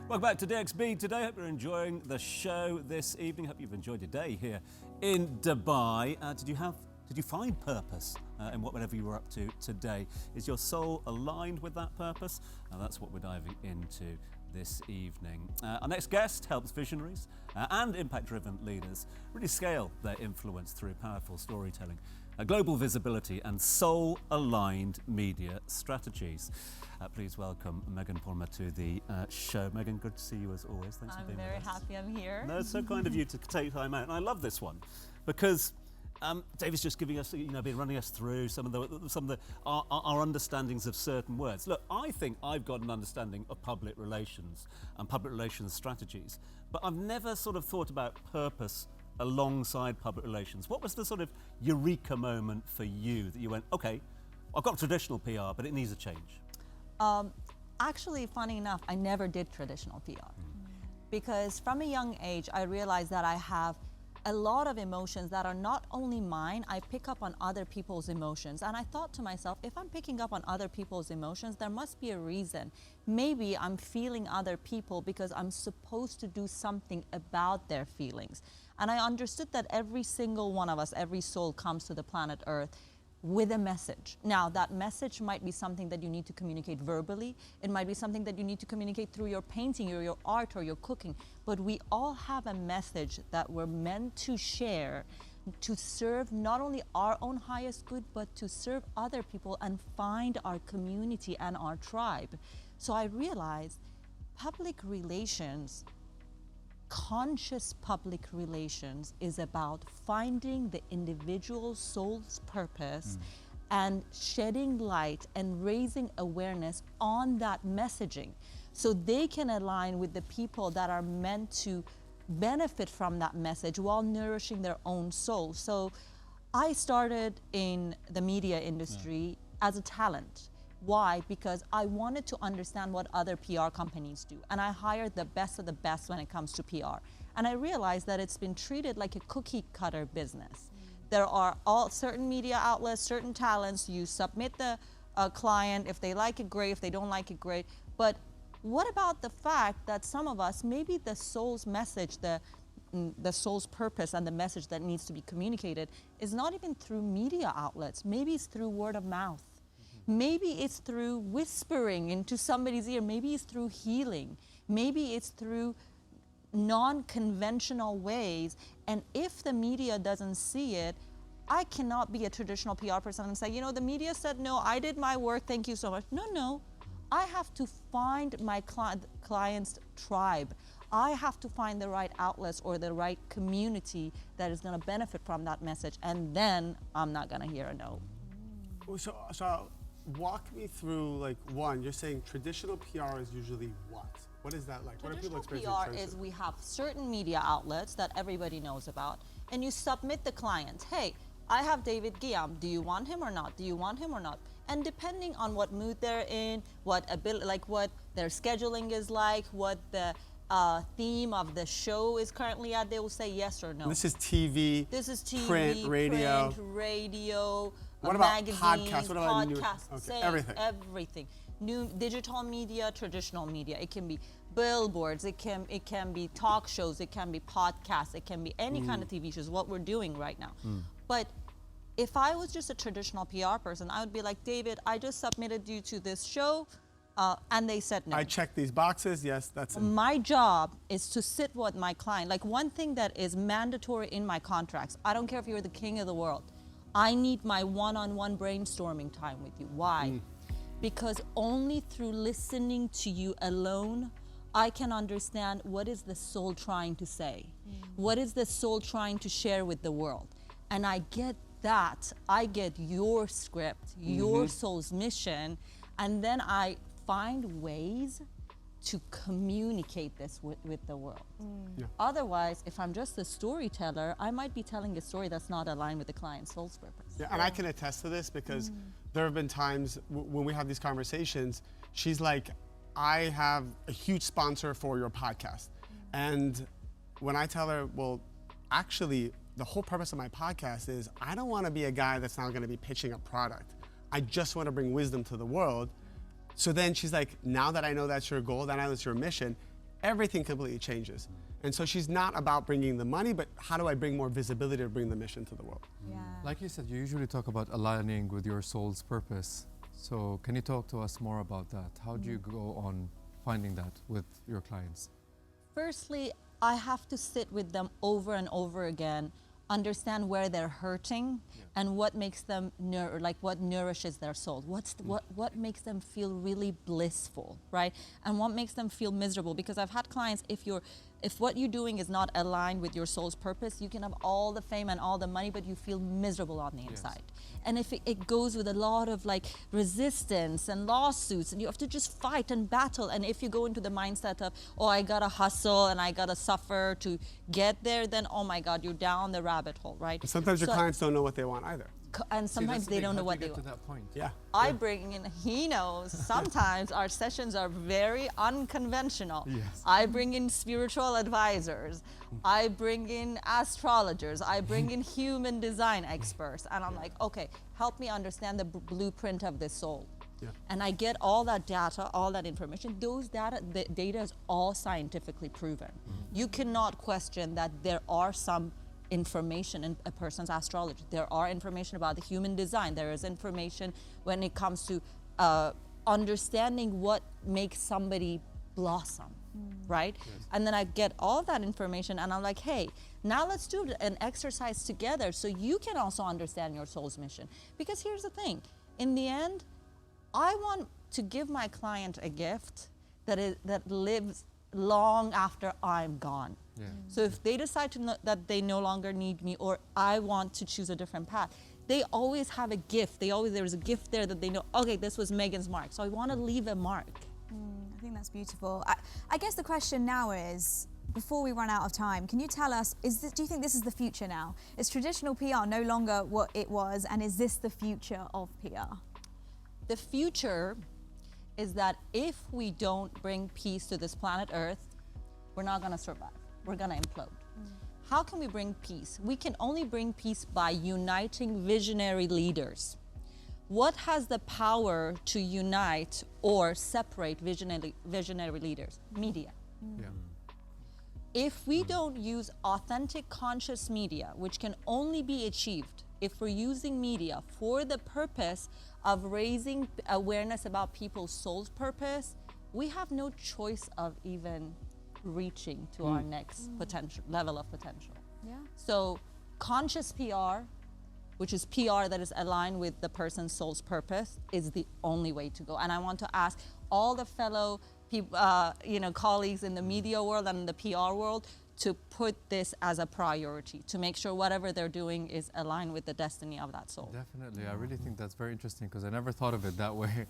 Welcome back to DXB today. Hope you're enjoying the show this evening. Hope you've enjoyed your day here in Dubai. Did you find purpose in whatever you were up to today? Is your soul aligned with that purpose? That's what we're diving into this evening. Our next guest helps visionaries and impact-driven leaders really scale their influence through powerful storytelling, global visibility and soul-aligned media strategies. Please welcome Megan Pormer to the show. Megan, good to see you as always. Thanks for being with us. I'm very happy I'm here. No, it's so kind of you to take time out. And I love this one because David's just giving us, been running us through some of our understandings of certain words. Look, I think I've got an understanding of public relations and public relations strategies, but I've never sort of thought about purpose alongside public relations. What was the sort of eureka moment for you that you went, okay, I've got traditional PR, but it needs a change? Actually, funny enough, I never did traditional PR because from a young age, I realized that I have a lot of emotions that are not only mine, I pick up on other people's emotions. And I thought to myself, if I'm picking up on other people's emotions, there must be a reason. Maybe I'm feeling other people because I'm supposed to do something about their feelings. And I understood that every single one of us, every soul comes to the planet Earth with a message. Now, that message might be something that you need to communicate verbally. It might be something that you need to communicate through your painting or your art or your cooking. But we all have a message that we're meant to share to serve not only our own highest good, but to serve other people and find our community and our tribe. So I realized public relations, conscious public relations, is about finding the individual soul's purpose and shedding light and raising awareness on that messaging so they can align with the people that are meant to benefit from that message while nourishing their own soul. So I started in the media industry as a talent. Why? Because I wanted to understand what other PR companies do. And I hired the best of the best when it comes to PR. And I realized that it's been treated like a cookie cutter business. There are all certain media outlets, certain talents. You submit the client. If they like it, great. If they don't like it, great. But what about the fact that some of us, maybe the soul's message, the soul's purpose and the message that needs to be communicated is not even through media outlets. Maybe it's through word of mouth. Maybe it's through whispering into somebody's ear. Maybe it's through healing. Maybe it's through non-conventional ways. And if the media doesn't see it, I cannot be a traditional PR person and say, the media said, no, I did my work, thank you so much. No. I have to find my client's tribe. I have to find the right outlets or the right community that is going to benefit from that message. And then I'm not going to hear a no. So walk me through, one, you're saying traditional PR is usually what? What is that like? Traditional what are people experiencing? PR is we have certain media outlets that everybody knows about, and you submit the client, hey, I have David Guillaume, do you want him or not? Do you want him or not? And depending on what mood they're in, what their scheduling is like, what the theme of the show is currently at, they will say yes or no. This is TV, print, radio. What about magazines, podcasts? What about podcasts? Everything. Everything. New digital media, traditional media. It can be billboards. It can be talk shows. It can be podcasts. It can be any kind of TV shows. What we're doing right now. But if I was just a traditional PR person, I would be like, David, I just submitted you to this show, and they said no. I checked these boxes. Yes, that's it. My job is to sit with my client. Like one thing that is mandatory in my contracts. I don't care if you're the king of the world. I need my one-on-one brainstorming time with you. Why? Because only through listening to you alone, I can understand what is the soul trying to say. What is the soul trying to share with the world? And I get that. I get your script, your soul's mission, and then I find ways to communicate this with the world. Otherwise, if I'm just a storyteller, I might be telling a story that's not aligned with the client's soul's purpose. Yeah, and I can attest to this because there have been times when we have these conversations, she's like, I have a huge sponsor for your podcast. And when I tell her, well, actually, the whole purpose of my podcast is I don't want to be a guy that's now going to be pitching a product. I just want to bring wisdom to the world. So then she's like, now that I know that's your goal, that I know that's your mission, everything completely changes. And so she's not about bringing the money, but how do I bring more visibility to bring the mission to the world? Yeah. Like you said, you usually talk about aligning with your soul's purpose. So can you talk to us more about that? How do you go on finding that with your clients? Firstly, I have to sit with them over and over again, understand where they're hurting and what makes them what nourishes their soul. What makes them feel really blissful, right? And what makes them feel miserable? Because I've had clients, if what you're doing is not aligned with your soul's purpose, you can have all the fame and all the money, but you feel miserable on the inside. And if it goes with a lot of like resistance and lawsuits, and you have to just fight and battle. And if you go into the mindset of, oh, I gotta hustle and I gotta suffer to get there, then oh my God, you're down the rabbit hole, right? And sometimes your clients don't know what they want either. And sometimes they don't know what they want. To that point? Yeah. I bring in, he knows, sometimes our sessions are very unconventional. Yes. I bring in spiritual advisors. I bring in astrologers. I bring in human design experts. And I'm like, okay, help me understand the blueprint of this soul. Yeah. And I get all that data, all that information. Those data, the data is all scientifically proven. You cannot question that there are some information in a person's astrology. There are information about the human design. There is information when it comes to understanding what makes somebody blossom, right? Yes. And then I get all that information and I'm like, hey, now let's do an exercise together so you can also understand your soul's mission. Because here's the thing, in the end, I want to give my client a gift that lives long after I'm gone. Yeah. So if they decide that they no longer need me or I want to choose a different path, they always have a gift. There's a gift there that they know, okay, this was Megan's mark. So I want to leave a mark. I think that's beautiful. I guess the question now is, before we run out of time, can you tell us, do you think this is the future now? Is traditional PR no longer what it was, and is this the future of PR? The future is that if we don't bring peace to this planet Earth, we're not going to survive. We're going to implode. How can we bring peace? We can only bring peace by uniting visionary leaders. What has the power to unite or separate visionary leaders? Media. Yeah. If we don't use authentic conscious media, which can only be achieved if we're using media for the purpose of raising awareness about people's soul's purpose, we have no choice of even reaching to our next level of potential. Yeah. So conscious PR, which is PR that is aligned with the person's soul's purpose, is the only way to go. And I want to ask all the fellow people, colleagues in the media world and in the PR world to put this as a priority, to make sure whatever they're doing is aligned with the destiny of that soul. Definitely. I really think that's very interesting because I never thought of it that way.